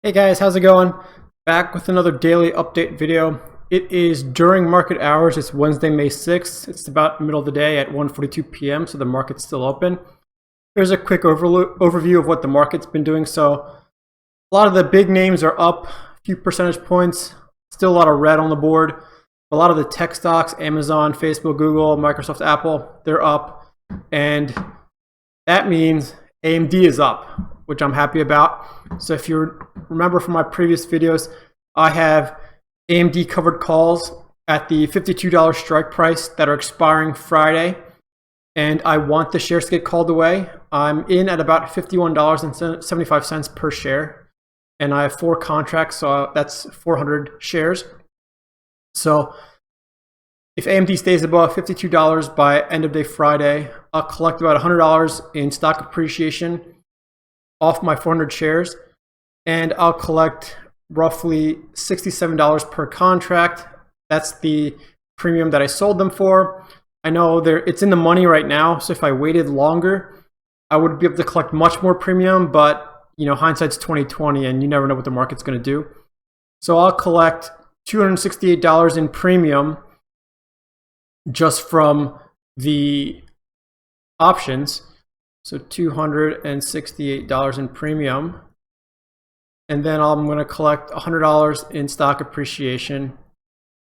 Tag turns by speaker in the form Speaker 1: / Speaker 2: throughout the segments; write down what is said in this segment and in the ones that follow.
Speaker 1: Hey guys, how's it going? Back with another daily update video. It is during market hours. It's Wednesday, May 6th. It's about middle of the day at 1:42 p.m. So the market's still open. Here's a quick overview of what the market's been doing. So a lot of the big names are up a few percentage points. Still a lot of red on the board. A lot of the tech stocks, Amazon, Facebook, Google, Microsoft, Apple, they're up. And that means AMD is up, which I'm happy about. So if you remember from my previous videos, I have AMD covered calls at the $52 strike price that are expiring Friday, and I want the shares to get called away. I'm in at about $51.75 per share, and I have 4 contracts, so that's 400 shares. So if AMD stays above $52 by end of day Friday, I'll collect about $100 in stock appreciation off my 400 shares, and I'll collect roughly $67 per contract. That's the premium that I sold them for. I know it's in the money right now, so if I waited longer, I would be able to collect much more premium, but you know, hindsight's 20/20 and you never know what the market's going to do. So I'll collect $268 in premium just from the options. So $268 in premium. And then I'm going to collect $100 in stock appreciation.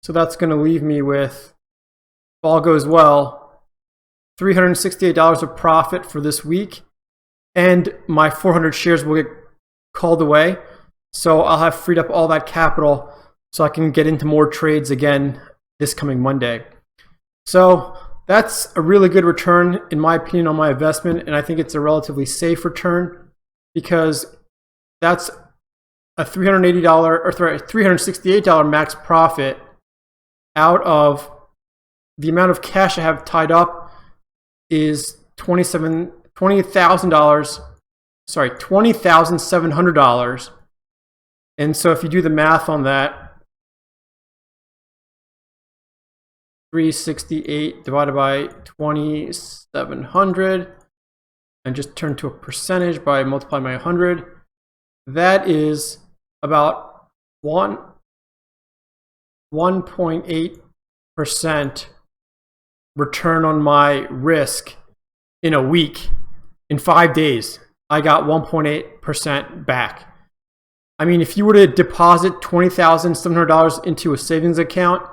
Speaker 1: So that's going to leave me with, if all goes well, $368 of profit for this week. And my 400 shares will get called away. So I'll have freed up all that capital so I can get into more trades again this coming Monday. So that's a really good return, in my opinion, on my investment, and I think it's a relatively safe return because that's a $368 max profit out of the amount of cash I have tied up is $20,700. And so if you do the math on that, 368 divided by 2,700 and just turn to a percentage by multiplying by 100. That is about 1.8% return on my risk in a week. In 5 days, I got 1.8% back. I mean, if you were to deposit $20,700 into a savings account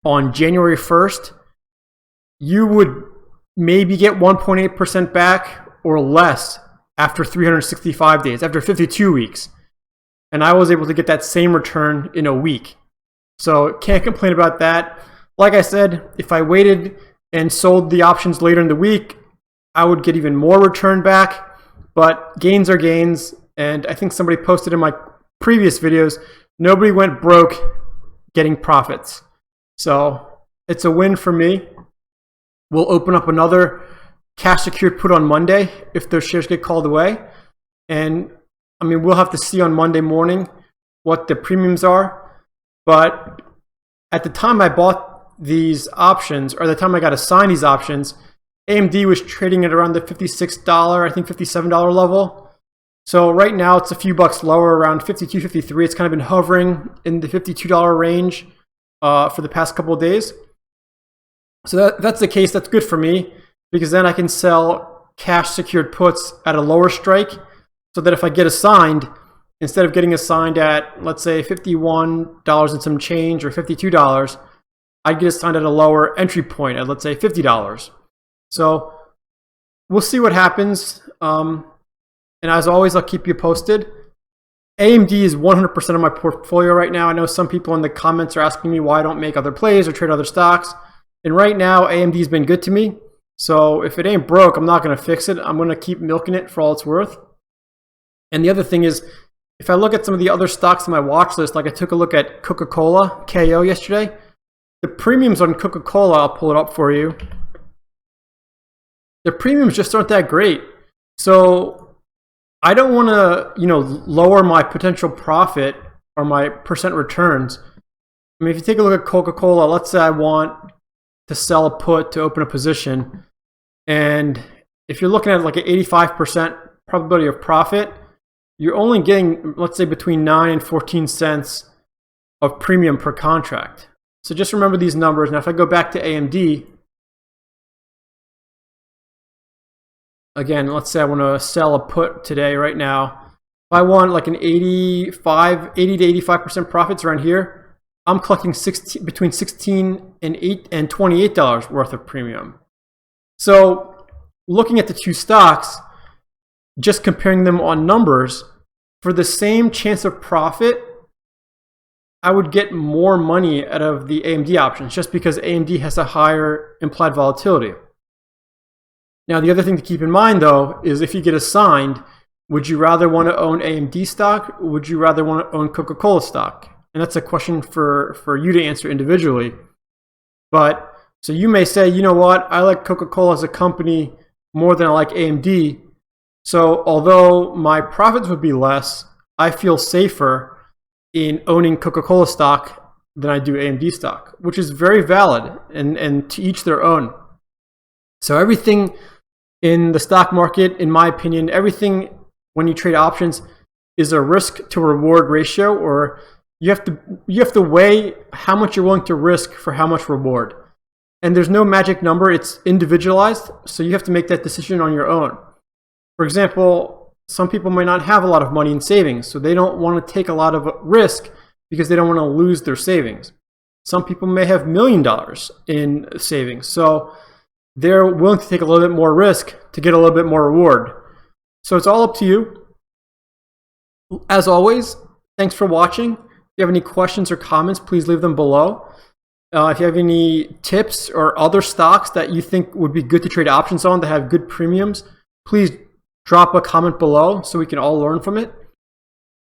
Speaker 1: on January 1st, you would maybe get 1.8% back or less after 365 days, after 52 weeks. And I was able to get that same return in a week. So can't complain about that. Like I said, if I waited and sold the options later in the week, I would get even more return back. But gains are gains. And I think somebody posted in my previous videos, nobody went broke getting profits. So it's a win for me. We'll open up another cash secured put on Monday if those shares get called away. And I mean, we'll have to see on Monday morning what the premiums are. But at the time I bought these options, or the time I got assigned these options, AMD was trading at around the $56, I think $57 level. So right now it's a few bucks lower, around $52, $53. It's kind of been hovering in the $52 range for the past couple of days. So that's the case. That's good for me because then I can sell cash secured puts at a lower strike so that if I get assigned, instead of getting assigned at, let's say, $51 and some change or $52, I'd get assigned at a lower entry point at, let's say, $50. So we'll see what happens. And as always, I'll keep you posted. AMD is 100% of my portfolio right now. I know some people in the comments are asking me why I don't make other plays or trade other stocks. And right now, AMD's been good to me. So if it ain't broke, I'm not going to fix it. I'm going to keep milking it for all it's worth. And the other thing is, if I look at some of the other stocks on my watch list, like I took a look at Coca-Cola, KO, yesterday, the premiums on Coca-Cola, I'll pull it up for you. The premiums just aren't that great. So I don't want to, lower my potential profit or my percent returns. I mean, if you take a look at Coca-Cola, let's say I want to sell a put to open a position. And if you're looking at like an 85% probability of profit, you're only getting, let's say, between 9 and 14 cents of premium per contract. So just remember these numbers. Now, if I go back to AMD, again, let's say I want to sell a put today, right now. If I want like an 80 to 85% profits around here, I'm collecting between $16 and $28 worth of premium. So looking at the two stocks, just comparing them on numbers, for the same chance of profit, I would get more money out of the AMD options just because AMD has a higher implied volatility. Now, the other thing to keep in mind, though, is if you get assigned, would you rather want to own AMD stock? Or would you rather want to own Coca-Cola stock? And that's a question for you to answer individually. But so you may say, you know what, I like Coca-Cola as a company more than I like AMD. So although my profits would be less, I feel safer in owning Coca-Cola stock than I do AMD stock, which is very valid, and to each their own. So everything in the stock market, in my opinion, everything when you trade options is a risk to reward ratio, or you have to weigh how much you're willing to risk for how much reward. And there's no magic number, it's individualized, so you have to make that decision on your own. For example, some people might not have a lot of money in savings, so they don't want to take a lot of risk because they don't want to lose their savings. Some people may have $1 million in savings, so they're willing to take a little bit more risk to get a little bit more reward. So it's all up to you. As always, thanks for watching. If you have any questions or comments, please leave them below. If you have any tips or other stocks that you think would be good to trade options on that have good premiums, please drop a comment below so we can all learn from it.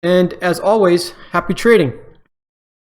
Speaker 1: And as always, happy trading.